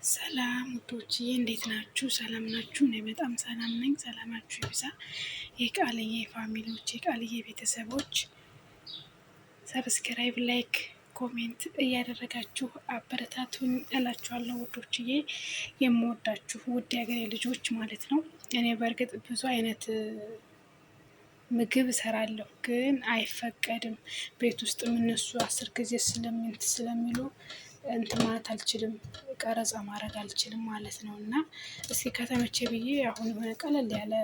ሰላም ውዶችዬ እንዴት ናችሁ? ሰላም ናችሁ? እኔ በጣም ሰላም ነኝ። ሰላማችሁ ይብዛ። የቃልዬ ፋሚሊዎች፣ የቃልዬ ቤተሰቦች ሰብስክራይብ፣ ላይክ፣ ኮሜንት እያደረጋችሁ አበረታቱኝ እላችኋለሁ ውዶችዬ። የምወዳችሁ ውድ የሀገሬ ልጆች ማለት ነው። እኔ በእርግጥ ብዙ አይነት ምግብ እሰራለሁ፣ ግን አይፈቀድም። ቤት ውስጥ እነሱ 10 ጊዜ ስለሚሉ እንትን ማለት አልችልም፣ ቀረጻ ማድረግ አልችልም ማለት ነው። እና እስኪ ከተመቼ ብዬ አሁን የሆነ ቀለል ያለ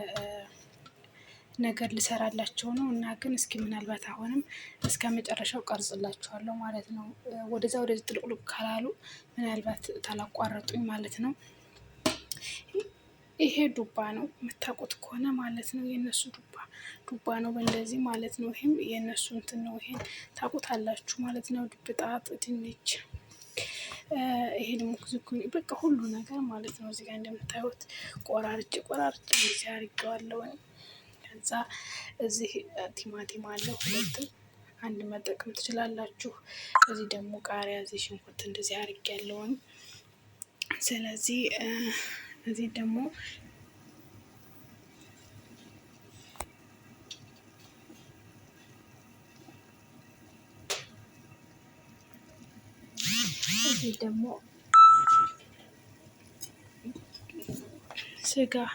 ነገር ልሰራላቸው ነው። እና ግን እስኪ ምናልባት አሁንም እስከ መጨረሻው ቀርጽላችኋለሁ ማለት ነው። ወደዛ ወደዚህ ጥልቅልቅ ካላሉ ምናልባት ታላቋረጡኝ ማለት ነው። ይሄ ዱባ ነው የምታውቁት ከሆነ ማለት ነው። የእነሱ ዱባ ነው በእንደዚህ ማለት ነው። ይሄም የእነሱ እንትን ነው። ይሄን ታውቁታላችሁ ማለት ነው። ድብጣጥ፣ ድንች፣ ይሄ ደግሞ ዝኩኒ፣ በቃ ሁሉ ነገር ማለት ነው። እዚህ ጋር እንደምታዩት ቆራርጬ እዚህ አድርጌዋለሁ። ከዛ እዚህ ቲማቲም አለ፣ ሁለትም አንድ መጠቀም ትችላላችሁ። እዚህ ደግሞ ቃሪያ፣ እዚህ ሽንኩርት እንደዚህ አድርጌያለሁኝ። ስለዚህ እዚህ ደግሞ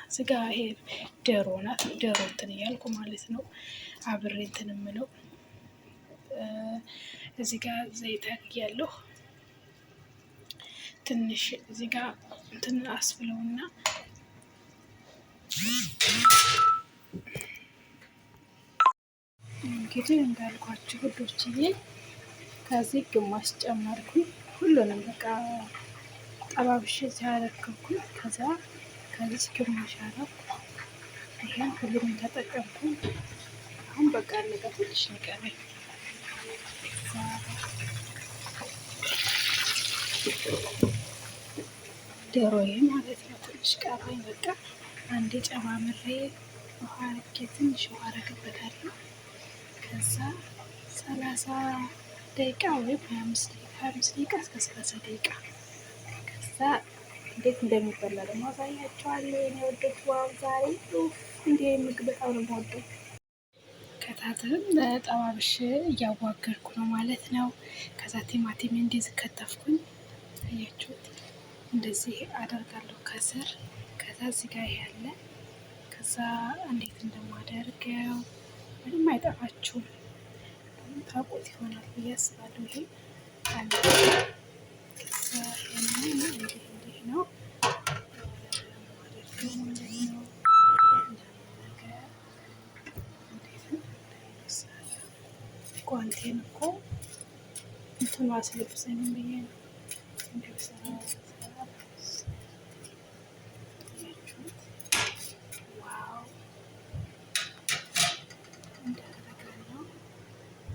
ስጋ ይሄ ዶሮ ናት። ዶሮ እንትን እያልኩ ማለት ነው አብሬ እንትን የምለው። እዚህ ጋር ዘይት አድርጌያለሁ። ትንሽ እዚህ ጋር እንትን አስፍለውና እንግዲህ እንዳልኳችሁ ውዶችዬ ከዚህ ግማሽ ጨመርኩኝ። ሁሉንም በቃ ጠባብሼ ሲያረክብኩኝ ከዚህ ግማሽ አረኩ። ይሄን ሁሉንም ተጠቀምኩኝ። አሁን በቃ አለቀ። ትንሽ ይቀረኝ። ዶሮዬ ማለት ነው። ትንሽ ቀረኝ። በቃ አንዴ ጨማምሬ ውሃ አርጌ ትንሽ ውሃ አረግበታለሁ። ከዛ 30 ደቂቃ ወይም 25 ደቂቃ እስከ 30 ደቂቃ። ከዛ እንዴት እንደሚበላ ደግሞ አሳያቸዋለሁ የኔ ወዶች። ዋው ዛሬ እንዲህ ምግብ በጣም ነው የምወደው። ከታትም ጠባብሽ እያዋገርኩ ነው ማለት ነው። ከዛ ቲማቲም እንደዚህ ከተፍኩኝ፣ አያችሁት? እንደዚህ አደርጋለሁ ከስር። ከዛ እዚህ ጋር ያለ ከዛ እንዴት እንደማደርገው ምንም አይጠፋችሁም፣ ታውቁት ይሆናል ብዬ አስባለሁ። ይሄ አለ። ከዛ እንዲህ ነው ማደርገው ማለት ነው። ጓንቴን እኮ እንትኑ አስለብሰኝም ብዬ ነው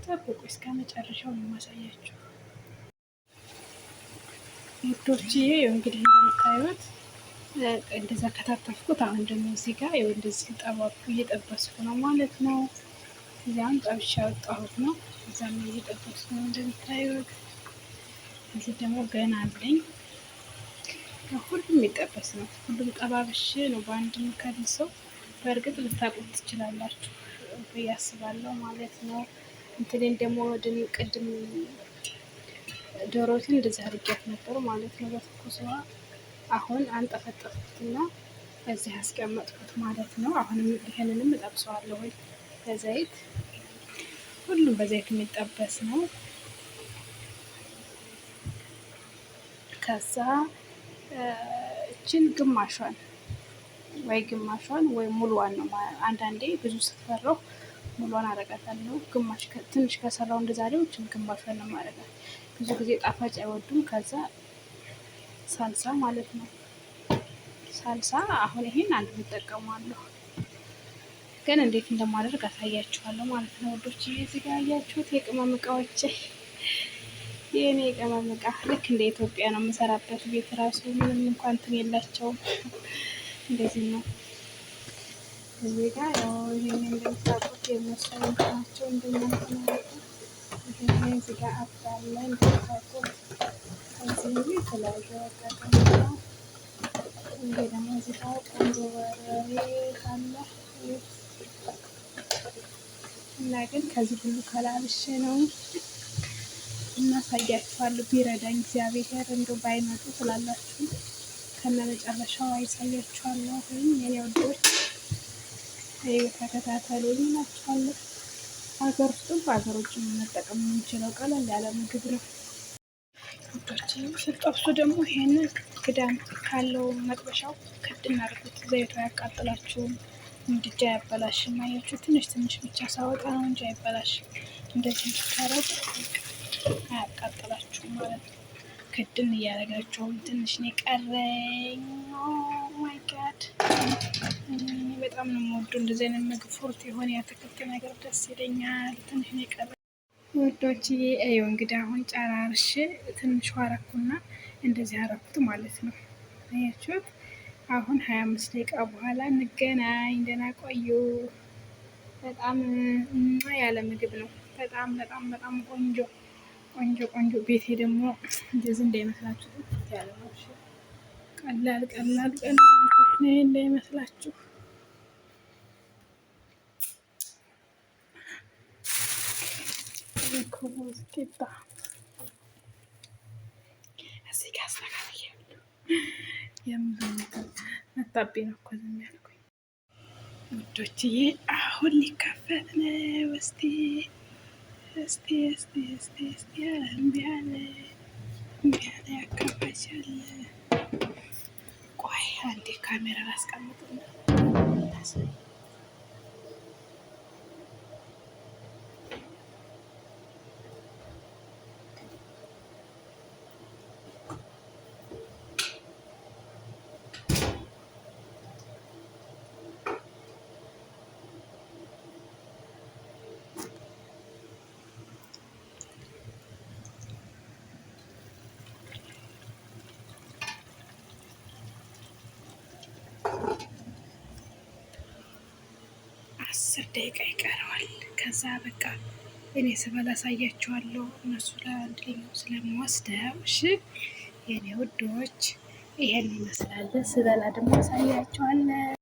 ጠብቁ፣ እስከ መጨረሻው ነው የማሳያችሁ ውዶችዬ። እንግዲህ እንደምታዩት እንደዛ ከታተፍኩት። አሁን ደግሞ እዚህ ጋር ይኸው እንደዚህ እየጠበስኩ ነው ማለት ነው። እዚያም ጠብሼ ያወጣሁት ነው። እዛም እየጠበስኩ ነው እንደምታዩት። እዚህ ደግሞ ገና አለኝ። ሁሉም የሚጠበስ ነው። ሁሉም ጠባብሼ ነው በአንድ የምከልሰው። በእርግጥ ልታውቁት ትችላላችሁ ብዬ አስባለሁ ማለት ነው። እንትኔን ደግሞ ቅድም ዶሮትን እንደዚህ አድርጌያት ነበር ማለት ነው በትኩስ ውሃ። አሁን አንጠፈጠፍኩትና እዚህ አስቀመጥኩት ማለት ነው። አሁንም ይሄንንም እጠብሰዋለሁ በዘይት። ሁሉም በዘይት የሚጠበስ ነው። ከዛ እችን ግማሿን ወይ ሙሉዋን ነው። አንዳንዴ ብዙ ስትፈራው ሙሉዋን አረጋታለሁ። ግማሽ ትንሽ ከሰራው እንደዛሬው እችን ግማሿን ነው ማረጋት። ብዙ ጊዜ ጣፋጭ አይወዱም። ከዛ ሳልሳ ማለት ነው። ሳልሳ አሁን ይሄን አንድ እጠቀማለሁ፣ ግን እንዴት እንደማደርግ አሳያችኋለሁ ማለት ነው ወዶች። እዚህ ጋር ያያችሁት የቅመም እቃዎች፣ የኔ የቅመም እቃ ልክ እንደ ኢትዮጵያ ነው የምሰራበት። ቤት ራሱ ምንም እንኳን እንትን የላቸውም። እንደዚህ ነው። እዚህ ጋር ያው ይሄን እንደምታውቁት የነሱ ናቸው እንደናንተ ማለት ነው። ይሄን እዚህ ጋር አባለ እንደምታውቁት እዚህ የተለያዩ አጋጣሚ ነው ይሄ ደግሞ እዚህ ጋር ቆንጆ በርበሬ ካለ እና ግን ከዚህ ሁሉ ከላልሽ ነው እናሳያችኋለሁ። ቢረዳኝ እግዚአብሔር እንደው ባይመጡ ስላላችሁ ከነ መጨረሻው አይሳያችኋለሁ። የኔ ወዶች ተከታተሉኝ እላችኋለሁ። ሀገር ውስጥም በሀገር ውጭም መጠቀም የምንችለው ቀለል ያለ ምግብ ነው ውዶች። ስትጠብሱ ደግሞ ይሄንን ክዳን ካለው መጥበሻው ክድን አድርጉት። ዘይቱ አያቃጥላችሁም፣ ምድጃ አያበላሽም። አያችሁ ትንሽ ትንሽ ብቻ ሳወጣ ነው እንጂ አይበላሽም። እንደዚህ ብታረጉ አያቃጥላችሁም ማለት ነው። ክድን እያደረጋችሁም ትንሽ ነው የቀረኝ። ማይ ጋድ በጣም ነው የምወደው እንደዚህ አይነት ምግብ። ፎርት የሆነ የአትክልት ነገር ደስ ይለኛል። ትንሽ ነው የቀረኝ ውዶችዬ። ይኸው እንግዲህ አሁን ጨራርሽ ትንሽ አረኩና እንደዚህ አረኩት ማለት ነው። አያችሁት? አሁን 25 ደቂቃ በኋላ እንገናኝ። ደህና ቆዩ። በጣም ያለ ምግብ ነው። በጣም በጣም በጣም ቆንጆ ቆንጆ ቆንጆ። ቤቴ ደግሞ እንደዚህ እንዳይመስላችሁ ያለ ነው። ቀላል ቀላል ቀላል ነው እንዳይመስላችሁ። ኩቡዝ ቂጣ እዚህ ጋር አስተካክዬ መታቤ ነው እኮ ዝም ያልኩኝ ውዶችዬ። አሁን ሊከፈት ነው። እስቲ እስቲ እስቲ እስቲ እስቲ እምቢ አለ ያካፋቻል። ቆይ አንዴ ካሜራ ላስቀምጥና አስር ደቂቃ ይቀረዋል። ከዛ በቃ እኔ ስበላ አሳያችኋለሁ። እነሱ ለአንድ ሊኛው ስለምወስደው እሺ የኔ ውዶች ይሄን ይመስላል። ስበላ ደግሞ አሳያችኋለሁ።